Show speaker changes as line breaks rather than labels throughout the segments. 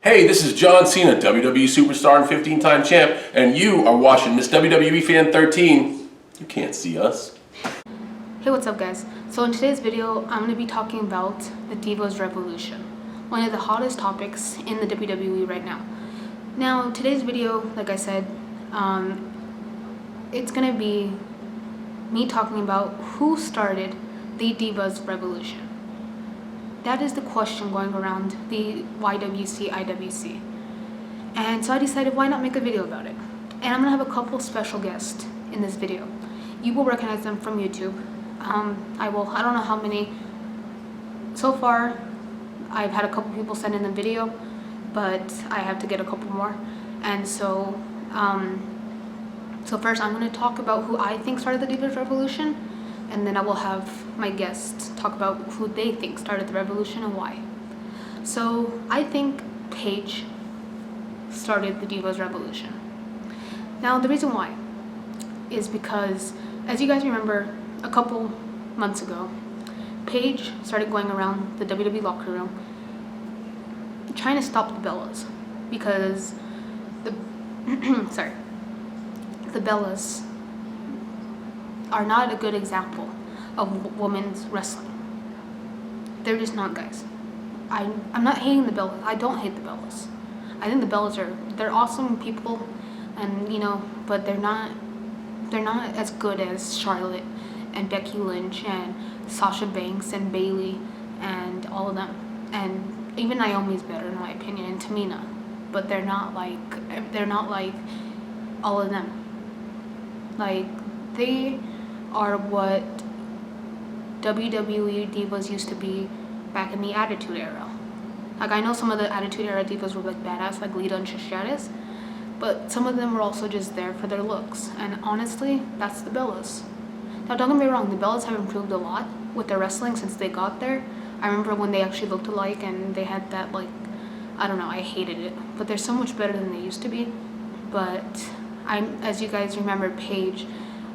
Hey, this is John Cena, WWE Superstar and 15-time champ, and you are watching Miss WWE Fan 13. You can't see us.
Hey, what's up guys? So in today's video, I'm going to be talking about the Divas Revolution, one of the hottest topics in the WWE right now. Now, today's video, like I said, it's going to be me talking about who started the Divas Revolution. That is the question going around the YWC, IWC. And so I decided, why not make a video about it? And I'm going to have a couple special guests in this video. You will recognize them from YouTube. I don't know how many. So far, I've had a couple people send in the video, but I have to get a couple more. And so first I'm going to talk about who I think started the Divas Revolution, and then I will have my guests talk about who they think started the revolution and why. So I think Paige started the Divas Revolution. Now the reason why is because, as you guys remember, a couple months ago, Paige started going around the WWE locker room trying to stop the Bellas, because the the Bellas are not a good example of women's wrestling. They're just not, guys. I'm not hating the Bellas. I don't hate the Bellas. I think the Bellas they're awesome people, and but they're not as good as Charlotte and Becky Lynch and Sasha Banks and Bayley and all of them. And even Naomi's better in my opinion, and Tamina, but they're not like all of them. Like, they are what WWE Divas used to be back in the Attitude Era. Like, I know some of the Attitude Era Divas were like badass, like Lita and Trish Stratus, but some of them were also just there for their looks. And honestly, that's the Bellas. Now, don't get me wrong, the Bellas have improved a lot with their wrestling since they got there. I remember when they actually looked alike and they had that, like, I don't know, I hated it. But they're so much better than they used to be. But as you guys remember, Paige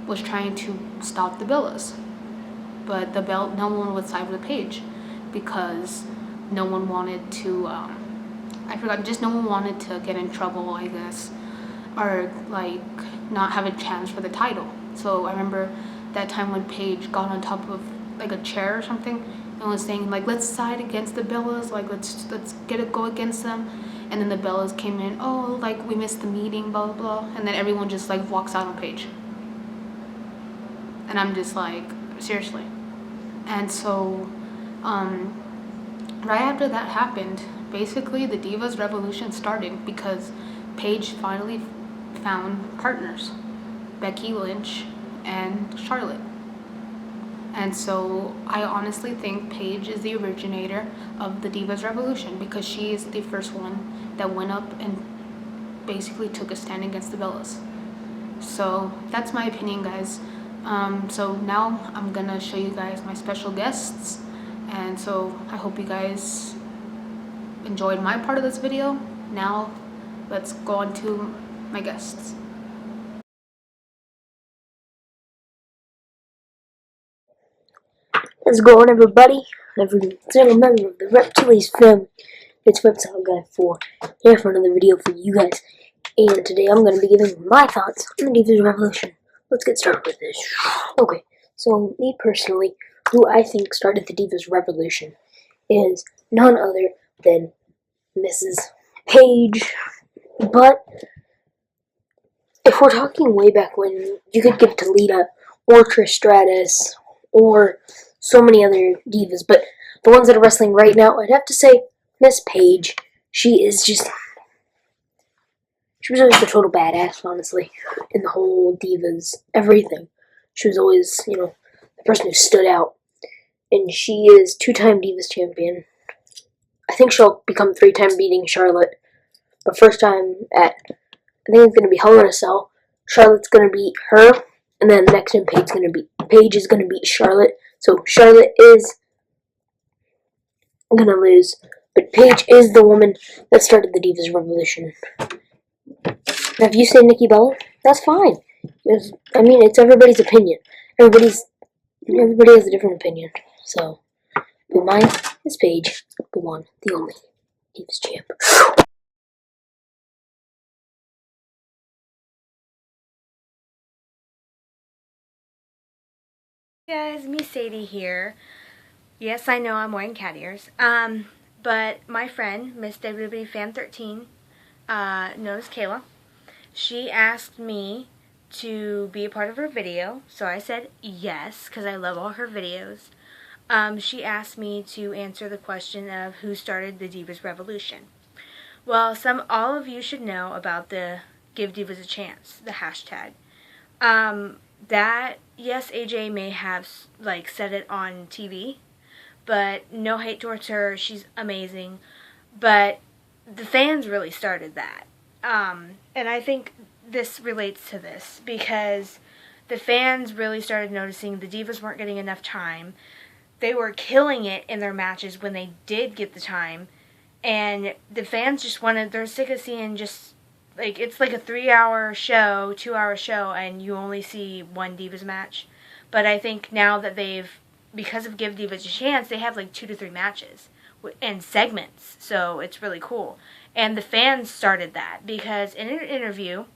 was trying to stop the Bellas. But no one would side with Paige because no one wanted to, no one wanted to get in trouble, I guess, or like not have a chance for the title. So I remember that time when Paige got on top of like a chair or something and was saying like, let's side against the Bellas, like let's go against them. And then the Bellas came in, oh, like we missed the meeting, blah blah blah, and then everyone just like walks out on Paige. And I'm just like, seriously. And so right after that happened, basically the Divas Revolution started because Paige finally found partners, Becky Lynch and Charlotte. And so I honestly think Paige is the originator of the Divas Revolution, because she is the first one that went up and basically took a stand against the Bellas. So that's my opinion, guys. So now I'm gonna show you guys my special guests, and so I hope you guys enjoyed my part of this video. Now let's go on to my guests.
How's it going, everybody? Every single member of the Reptiles family. It's Reptile Guy 4 here for another video for you guys. And today I'm going to be giving my thoughts on the Divas Revolution. Let's get started with this. Okay, so me personally, who I think started the Divas Revolution is none other than Mrs. Paige. But if we're talking way back when, you could give it to Lita or Trish Stratus or so many other divas, but the ones that are wrestling right now, I'd have to say Miss Paige. She was always the total badass, honestly, in the whole divas, everything. She was always, the person who stood out. And she is two-time Divas champion. I think she'll become three-time beating Charlotte. But first time I think it's going to be Hell in a Cell. Charlotte's going to beat her. And then next time Paige is going to beat Charlotte. So Charlotte is going to lose. But Paige is the woman that started the Divas Revolution. Now, if you say Nikki Bella, that's fine. It's everybody's opinion. Everybody has a different opinion. So, but mine is Paige, the one, the only Divas champ.
Hey guys, me Sadie here. Yes, I know I'm wearing cat ears. But my friend, Miss WWE Fan 13, known as Kayla, she asked me to be a part of her video, so I said yes, because I love all her videos. She asked me to answer the question of who started the Divas Revolution. Well, all of you should know about the Give Divas a Chance, the hashtag. Yes, AJ may have, like, said it on TV, but no hate towards her, she's amazing, but the fans really started that. And I think this relates to this, because the fans really started noticing the Divas weren't getting enough time. They were killing it in their matches when they did get the time, and the fans just they're sick of seeing just, like, it's like a 3-hour show, 2-hour show, and you only see one Divas match. But I think now that because of Give Divas a Chance, they have like 2 to 3 matches and segments, so it's really cool. And the fans started that, because in an interview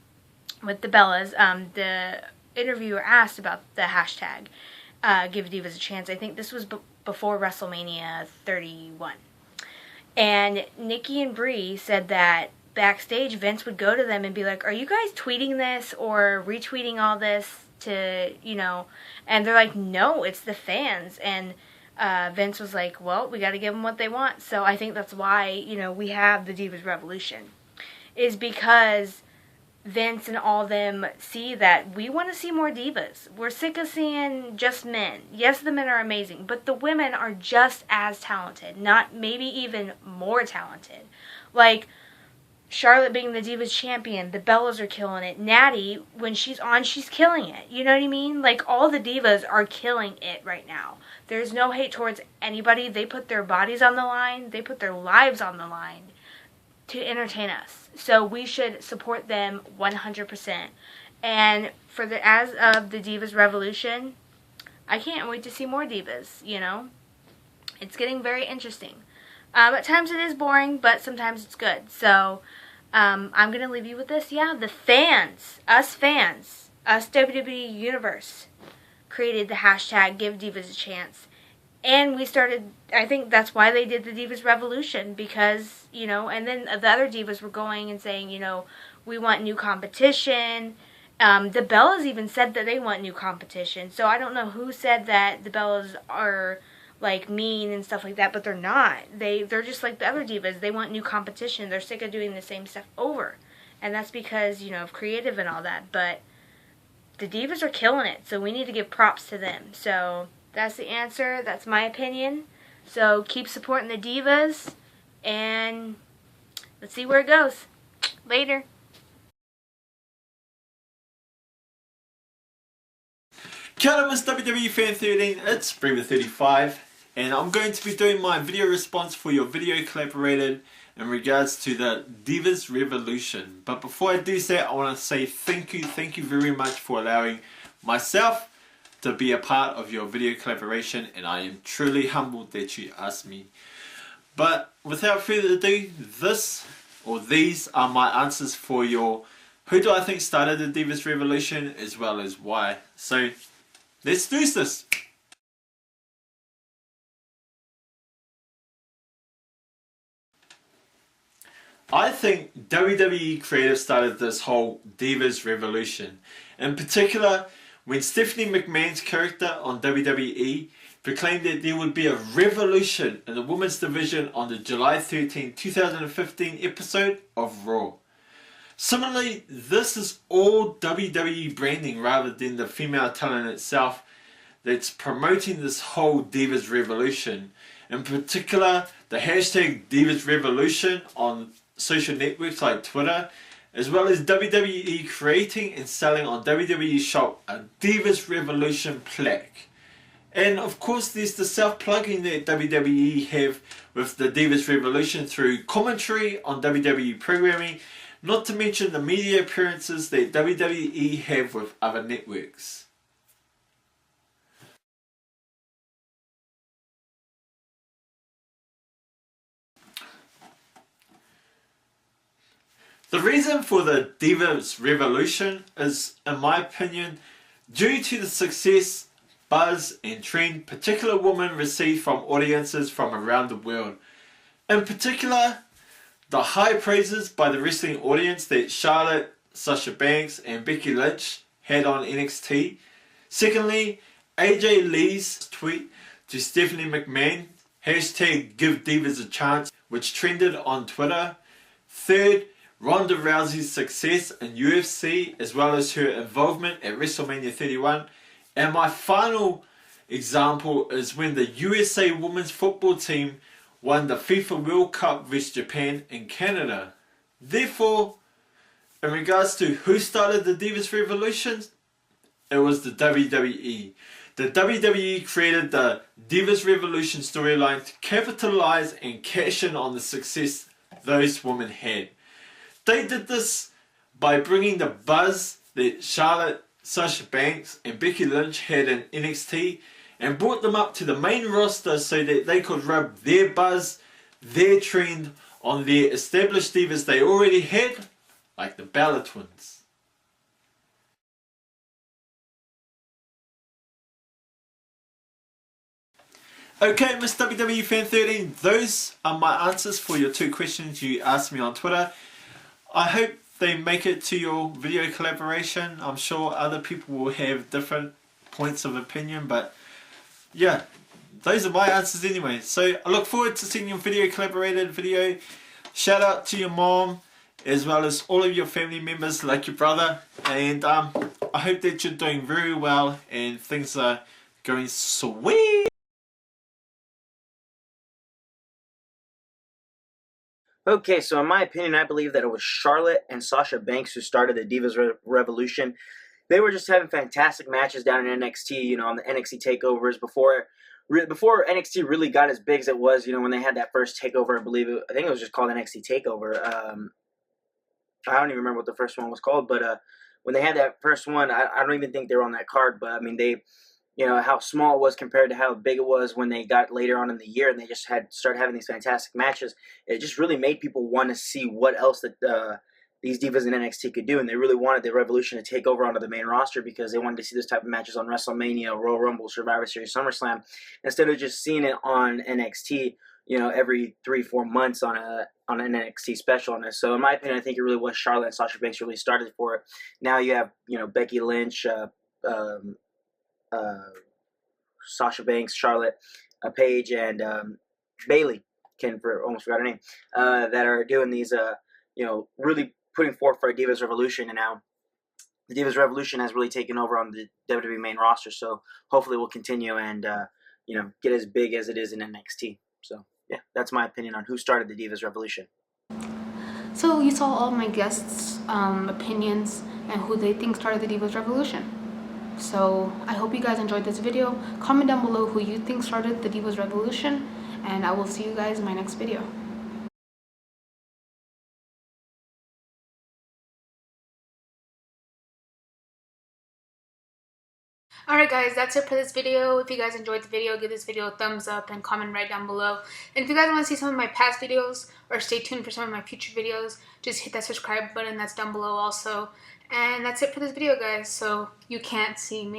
with the Bellas, the interviewer asked about the hashtag Give Divas a Chance. I think this was before WrestleMania 31. And Nikki and Brie said that backstage, Vince would go to them and be like, are you guys tweeting this or retweeting all this to, and they're like, no, it's the fans. And Vince was like, well, we got to give them what they want. So I think that's why, we have the Divas Revolution, is because Vince and all them see that we want to see more divas. We're sick of seeing just men. Yes, the men are amazing, but the women are just as talented, not maybe even more talented. Like Charlotte being the Divas champion, the Bellas are killing it. Natty, when she's on, she's killing it. You know what I mean? Like, all the Divas are killing it right now. There's no hate towards anybody. They put their bodies on the line. They put their lives on the line to entertain us. So we should support them 100%. And as of the Divas Revolution, I can't wait to see more Divas, It's getting very interesting. At times it is boring, but sometimes it's good. So I'm going to leave you with this. Yeah, the fans, us WWE Universe, created the hashtag Give Divas a Chance. And we started, I think that's why they did the Divas Revolution, because, and then the other Divas were going and saying, we want new competition. The Bellas even said that they want new competition. So I don't know who said that the Bellas are, like, mean and stuff like that, but they're not. They're just like the other Divas. They want new competition. They're sick of doing the same stuff over. And that's because, of creative and all that. But the Divas are killing it, so we need to give props to them. So that's the answer. That's my opinion. So keep supporting the Divas, and let's see where it goes. Later.
Kia ora, Miss WWE Fan 13, it's Diva35, and I'm going to be doing my video response for your video collaborated in regards to the Divas Revolution. But before I do that, I want to say thank you very much for allowing myself to be a part of your video collaboration, and I am truly humbled that you asked me. But without further ado, these are my answers for your who do I think started the Divas Revolution, as well as why. So let's do this. I think WWE Creative started this whole Divas Revolution. In particular, when Stephanie McMahon's character on WWE proclaimed that there would be a revolution in the women's division on the July 13, 2015 episode of Raw. Similarly, this is all WWE branding rather than the female talent itself that's promoting this whole Divas Revolution. In particular, the hashtag Divas Revolution on social networks like Twitter, as well as WWE creating and selling on WWE shop a Divas Revolution plaque. And of course there's the self-plugging that WWE have with the Divas Revolution through commentary on WWE programming, not to mention the media appearances that WWE have with other networks. The reason for the Divas Revolution is, in my opinion, due to the success buzz and trend particular women received from audiences from around the world. In particular, the high praises by the wrestling audience that Charlotte, Sasha Banks and Becky Lynch had on NXT. Secondly, AJ Lee's tweet to Stephanie McMahon, hashtag Give Divas a Chance, which trended on Twitter. Third, Ronda Rousey's success in UFC as well as her involvement at WrestleMania 31. And my final example is when the USA women's football team won the FIFA World Cup vs Japan in Canada. Therefore, in regards to who started the Divas Revolution, it was the WWE. The WWE created the Divas Revolution storyline to capitalize and cash in on the success those women had. They did this by bringing the buzz that Charlotte, Sasha Banks and Becky Lynch had in NXT and brought them up to the main roster so that they could rub their buzz, their trend on their established divas they already had, like the Bella Twins. Okay, Miss WWE Fan 13, those are my answers for your 2 questions you asked me on Twitter. I hope they make it to your video collaboration. I'm sure other people will have different points of opinion, but yeah, those are my answers anyway. So I look forward to seeing your video collaborated video. Shout out to your mom as well as all of your family members like your brother, and I hope that you're doing very well and things are going sweet.
Okay, so in my opinion, I believe that it was Charlotte and Sasha Banks who started the Divas Revolution. They were just having fantastic matches down in NXT, you know, on the NXT takeovers before NXT really got as big as it was, you know, when they had that first takeover. I think it was just called NXT Takeover. I don't even remember what the first one was called, but when they had that first one, I don't even think they were on that card, but I mean, they, you know, how small it was compared to how big it was when they got later on in the year and they just started having these fantastic matches. It just really made people want to see what else that these divas in NXT could do, and they really wanted the Revolution to take over onto the main roster because they wanted to see this type of matches on WrestleMania, Royal Rumble, Survivor Series, SummerSlam, instead of just seeing it on NXT, you know, every 3-4 months on an NXT special on this. So in my opinion, I think it really was Charlotte and Sasha Banks really started for it. Now you have, you know, Becky Lynch, Sasha Banks, Charlotte, Paige, and Bailey, almost forgot her name, that are doing these, you know, really putting forth for a Divas Revolution, and now the Divas Revolution has really taken over on the WWE main roster, so hopefully we'll continue and, you know, get as big as it is in NXT. So, yeah, that's my opinion on who started the Divas Revolution.
So you saw all my guests' opinions and who they think started the Divas Revolution. So I hope you guys enjoyed this video. Comment down below who you think started the Divas Revolution, and I will see you guys in my next video. Alright guys, that's it for this video. If you guys enjoyed the video, give this video a thumbs up and comment right down below. And if you guys want to see some of my past videos or stay tuned for some of my future videos, just hit that subscribe button that's down below also. And that's it for this video guys, so you can't see me.